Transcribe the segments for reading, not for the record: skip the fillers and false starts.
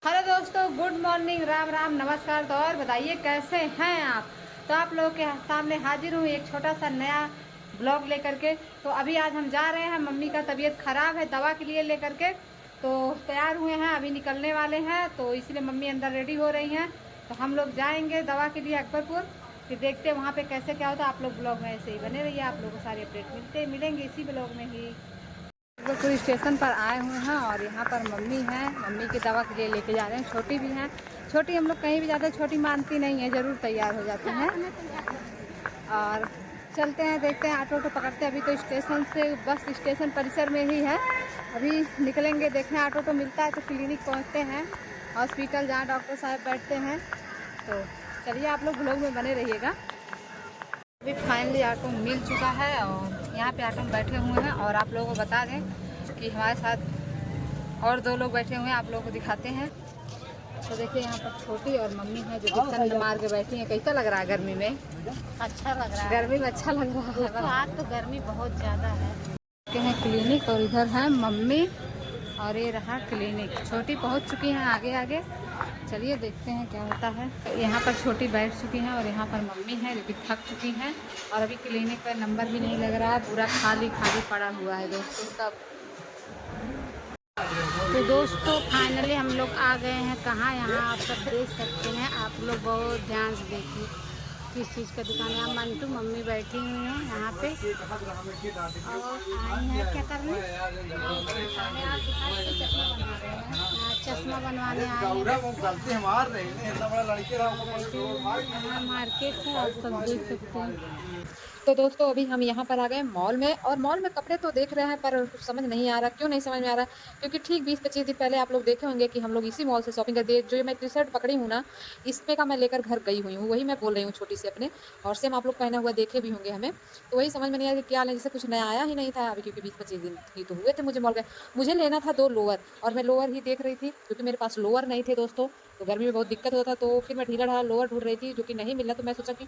Hello दोस्तों, good morning, Ram Ram, नमस्कार। तो और बताइए कैसे हैं आप। तो आप लोगों के सामने हाजिर हूँ एक छोटा सा नया ब्लॉग लेकर के। तो अभी आज हम जा रहे हैं, मम्मी का तबीयत ख़राब है, दवा के लिए लेकर के। तो तैयार हुए हैं, अभी निकलने वाले हैं, तो इसलिए मम्मी अंदर रेडी हो रही हैं। तो हम लोग जाएंगे दवा के लिए अकबरपुर। फिर देखते हैं वहाँ पे कैसे क्या होता है। आप लोग ब्लॉग में ऐसे ही बने रहिए, आप लोगों को सारी अपडेट मिलेंगे इसी ब्लॉग में ही। अकबरपुर स्टेशन पर आए हुए हैं और यहाँ पर मम्मी हैं, मम्मी की दवा के लिए लेके जा रहे हैं। छोटी भी हैं, छोटी हम लोग कहीं भी जाते हैं, छोटी मानती नहीं है, ज़रूर तैयार हो जाती हैं। और चलते हैं, देखते हैं, ऑटो पकड़ते हैं। अभी तो स्टेशन से बस स्टेशन परिसर में ही है, अभी निकलेंगे, देखते हैं ऑटो तो मिलता है तो क्लिनिक पहुँचते हैं, हॉस्पिटल जहाँ डॉक्टर साहब बैठते हैं। तो चलिए आप लोग ब्लॉग में बने रहिएगा। अभी फाइनली ऑटो मिल चुका है और यहाँ पे ऑटो में बैठे हुए हैं। और आप लोगों को बता दें कि हमारे साथ और दो लोग बैठे हुए हैं, आप लोगों को दिखाते हैं। तो देखिए यहाँ पर छोटी और मम्मी है जो बिस्तर मार के बैठी हैं। कैसा लग रहा है गर्मी में? अच्छा लग रहा है। गर्मी में अच्छा लग रहा है। तो आज तो गर्मी बहुत ज़्यादा है। देखते हैं क्लिनिक, और इधर है मम्मी और ये रहा क्लिनिक। छोटी पहुँच चुकी हैं आगे आगे, चलिए देखते हैं क्या होता है। यहाँ पर छोटी बैठ चुकी हैं और यहाँ पर मम्मी है जो कि थक चुकी हैं। और अभी क्लिनिक पर नंबर भी नहीं लग रहा है, पूरा खाली खाली पड़ा हुआ है दोस्तों सब। तो दोस्तों फाइनली हम लोग आ गए हैं कहाँ, यहाँ आप सब देख सकते हैं। आप लोग बहुत ध्यान से देखिए किस चीज़ का दुकान है। यहाँ मंटू मम्मी बैठी हुई हैं यहाँ पे और आई हैं क्या करने, चश्मा बनवाने आए हैं। मार्केट है, आप सब देख सकते हैं। तो दोस्तों अभी हम यहाँ पर आ गए मॉल में, और मॉल में कपड़े तो देख रहे हैं पर कुछ समझ नहीं आ रहा। क्यों नहीं समझ में आ रहा? क्योंकि ठीक 20-25 दिन पहले आप लोग देखे होंगे कि हम लोग इसी मॉल से शॉपिंग कर दिए। जो मैं टी शर्ट पकड़ी हूँ ना, इसमें का मैं लेकर घर गई हुई हूँ, वही मैं बोल रही हूँ छोटी से अपने। और सेम आप लोग पहना हुआ देखे भी होंगे हमें। तो वही समझ में नहीं आया कि क्या लें, जैसे कुछ नया आया ही नहीं था अभी, क्योंकि 20-25 दिन ही तो हुए थे मुझे मॉल गए। मुझे लेना था 2 लोअर, और मैं लोअर ही देख रही थी क्योंकि मेरे पास लोअर नहीं थे दोस्तों। तो गर्मी में बहुत दिक्कत होता, तो फिर मैं ढीला ढाला लोअर ढूंढ रही थी जो कि नहीं मिला। तो मैं सोचा कि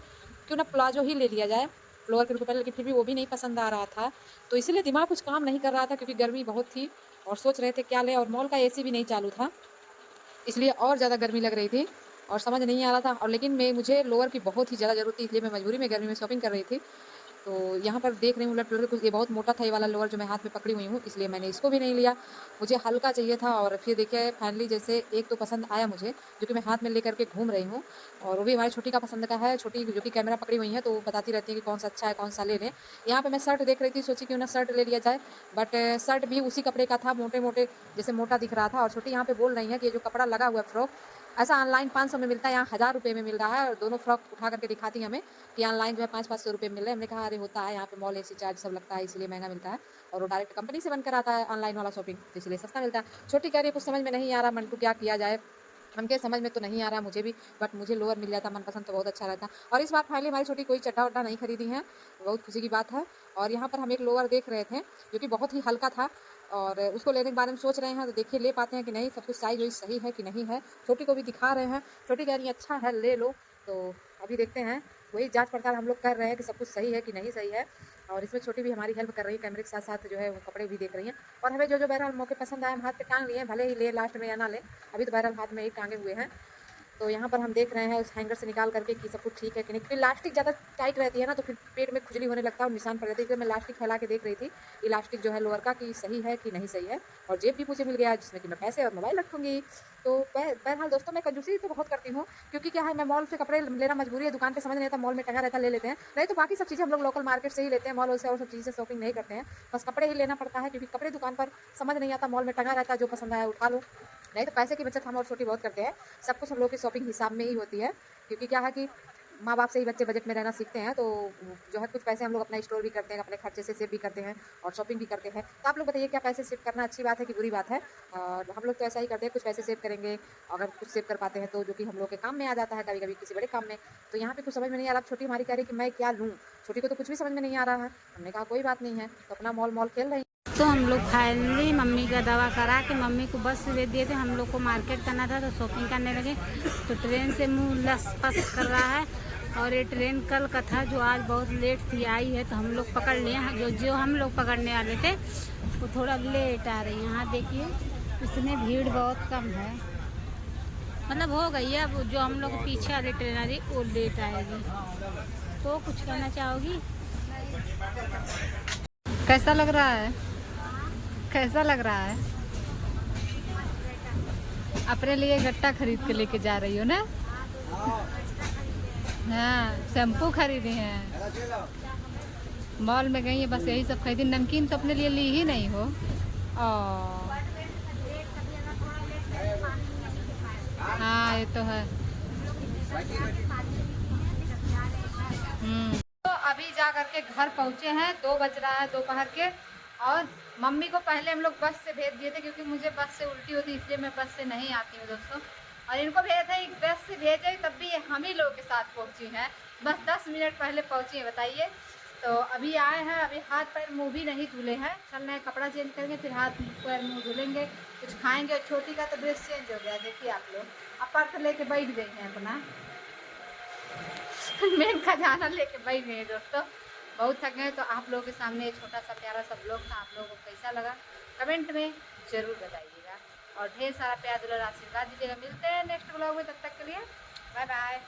क्यों ना प्लाजो ही ले लिया जाए लोअर के रूप में, लेकिन फिर भी वो भी नहीं पसंद आ रहा था। तो इसीलिए दिमाग कुछ काम नहीं कर रहा था क्योंकि गर्मी बहुत थी और सोच रहे थे क्या लें। और मॉल का एसी भी नहीं चालू था, इसलिए और ज़्यादा गर्मी लग रही थी और समझ नहीं आ रहा था। और लेकिन मुझे लोअर की बहुत ही ज़्यादा ज़रूरत थी, इसलिए मैं मजबूरी में गर्मी में शॉपिंग कर रही थी। तो यहाँ पर देख रही हूँ उलट पुलट, ये बहुत मोटा था ये वाला लोअर जो मैं हाथ में पकड़ी हुई हूँ, इसलिए मैंने इसको भी नहीं लिया। मुझे हल्का चाहिए था। और फिर देखिए फाइनली जैसे एक तो पसंद आया मुझे, जो कि मैं हाथ में लेकर के घूम रही हूँ। और वो भी हमारी छोटी का पसंद का है, छोटी जो कि कैमरा पकड़ी हुई है तो वो बताती रहती है कि कौन सा अच्छा है, कौन सा ले लें। यहाँ पर मैं शर्ट देख रही थी, सोची क्यों ना शर्ट ले लिया जाए। बट शर्ट भी उसी कपड़े का था, मोटे मोटे जैसे मोटा दिख रहा था। और छोटी यहाँ पे बोल रही है कि ये जो कपड़ा लगा हुआ है फ्रॉक, ऐसा ऑनलाइन 500 में मिलता है, यहाँ 1000 रुपये में मिल रहा है। और दोनों फ्रॉक उठा करके दिखाती हमें कि ऑनलाइन जो है 500-500 रुपये मिल रहे हैं। हमने कहा अरे होता है, यहाँ पे मॉल एसी चार्ज सब लगता है इसलिए महंगा मिलता है, और वो डायरेक्ट कंपनी से बनकर आता है ऑनलाइन वाला शॉपिंग, इसलिए सस्ता मिलता है। छोटी कह रही है कुछ समझ में नहीं आ रहा मंटू, क्या किया जाए। हम क्या समझ में तो नहीं आ रहा मुझे भी, बट मुझे लोअर मिल जाता मनपसंद तो बहुत अच्छा रहता। और इस बार फाइनली हमारी छोटी कोई चड्डा वड्डा नहीं खरीदी है, बहुत खुशी की बात है। और यहाँ पर हम एक लोअर देख रहे थे जो कि बहुत ही हल्का था, और उसको लेने के बारे में सोच रहे हैं। तो देखिए ले पाते हैं कि नहीं, सब कुछ साइज वाइज सही है कि नहीं है। छोटी को भी दिखा रहे हैं, छोटी कह रही है अच्छा है ले लो। तो अभी देखते हैं, वही जांच पड़ताल हम लोग कर रहे हैं कि सब कुछ सही है कि नहीं सही है। और इसमें छोटी भी हमारी हेल्प कर रही है, कैमरे के साथ साथ जो है वो कपड़े भी देख रही हैं। और हमें जो जो बहरहाल मौके पसंद आए हम हाथ पे टांग लिए हैं, भले ही ले लास्ट में या ना ले, अभी तो बहरहाल हाथ में ही टांगे हुए हैं। तो यहाँ पर हम देख रहे हैं उस हैंगर से निकाल करके कि सब कुछ ठीक है कि नहीं। फिर लास्टिक ज़्यादा टाइट रहती है ना, तो फिर पेट में खुजली होने लगता है और निशान पड़ जाती है। इसलिए मैं लास्टिक फैला के देख रही थी इलास्टिक जो है लोअर का कि सही है कि नहीं सही है। और जेब भी मुझे मिल गया जिसमें कि मैं पैसे और मोबाइल रखूँगी। तो बहरहाल दोस्तों मैं कंजूसी तो बहुत करती हूँ, क्योंकि क्या है मैं मॉल से कपड़े लेना मजबूरी है, दुकान पे समझ नहीं आता, मॉल में टंगा रहता ले लेते हैं। नहीं तो बाकी सब चीज़ें हम लोग लोकल मार्केट से ही लेते हैं, मॉल से और सब चीज़ें शॉपिंग नहीं करते हैं। बस कपड़े ही लेना पड़ता है क्योंकि कपड़े दुकान पर समझ नहीं आता, मॉल में टंगा रहता है, जो पसंद आया उठा लो। नहीं तो पैसे की बचत हम और छोटी बहुत करते हैं। सब कुछ हम लोग की शॉपिंग हिसाब में ही होती है, क्योंकि क्या है कि माँ बाप से ही बच्चे बजट में रहना सीखते हैं। तो जो है कुछ पैसे हम लोग अपना स्टोर भी करते हैं, अपने खर्चे से सेव भी करते हैं और शॉपिंग भी करते हैं। तो आप लोग बताइए क्या पैसे सेव करना अच्छी बात है कि बुरी बात है? और हम लोग तो ऐसा ही करते हैं, कुछ पैसे सेव करेंगे, अगर कुछ सेव कर पाते हैं तो जो कि हम लोग के काम में आ जाता है, कभी कभी किसी बड़े काम में। तो यहाँ पे कुछ समझ में नहीं आ रहा। छोटी हमारी कह रही कि मैं क्या लूँ, छोटी को तो कुछ भी समझ में नहीं आ रहा है। हमने कहा कोई बात नहीं है, तो अपना मॉल मॉल खेल रही। तो हम लोग फाइनली मम्मी का दवा करा के मम्मी को बस दे दिए थे। हम लोग को मार्केट करना था तो शॉपिंग करने लगे। तो ट्रेन से मुंह लस पस कर रहा है, और ये ट्रेन कल का था जो आज बहुत लेट थी आई है, तो हम लोग पकड़ लिए। जो हम लोग पकड़ने वाले थे वो थोड़ा लेट आ रही है। यहाँ देखिए इसमें भीड़ बहुत कम है, मतलब हो गई है। अब जो हम लोग पीछे वाली ट्रेन आ रही वो लेट आएगी। तो कुछ कहना चाहोगी? कैसा लग रहा है? कैसा लग रहा है? अपने लिए गट्टा खरीद के लेके जा रही हो ना? हाँ, शैम्पू खरीदे हैं। मॉल में गई है, बस यही सब खरीदी। नमकीन तो अपने लिए ली ही नहीं हो। ओ, हाँ ये तो है। तो अभी जा करके घर पहुँचे हैं, 2 बज रहा है दोपहर के। और मम्मी को पहले हम लोग बस से भेज दिए थे, क्योंकि मुझे बस से उल्टी होती, इसलिए मैं बस से नहीं आती हूँ दोस्तों। और इनको भेजा था, बस से भेजे तब भी हम ही लोग के साथ पहुँची हैं। बस 10 मिनट पहले पहुँची हैं, बताइए। तो अभी आए हैं, अभी हाथ पैर मुँह भी नहीं धुले हैं। चल रहे हैं, कपड़ा चेंज करेंगे, फिर हाथ पैर मुँह धुलेंगे, कुछ खाएंगे। और छोटी का तो ड्रेस चेंज हो गया, देखिए आप लोग। अब पर्स लेके बैठ गई हैं अपना। मेन खजाना लेके बैठ गए दोस्तों। बहुत थक गए। तो आप लोगों के सामने एक छोटा सा प्यारा सा ब्लॉग था। आप लोगों को कैसा लगा कमेंट में ज़रूर बताइएगा, और ढेर सारा प्यार दुलार आशीर्वाद दीजिएगा। मिलते हैं नेक्स्ट ब्लॉग में, तब तक के लिए बाय बाय।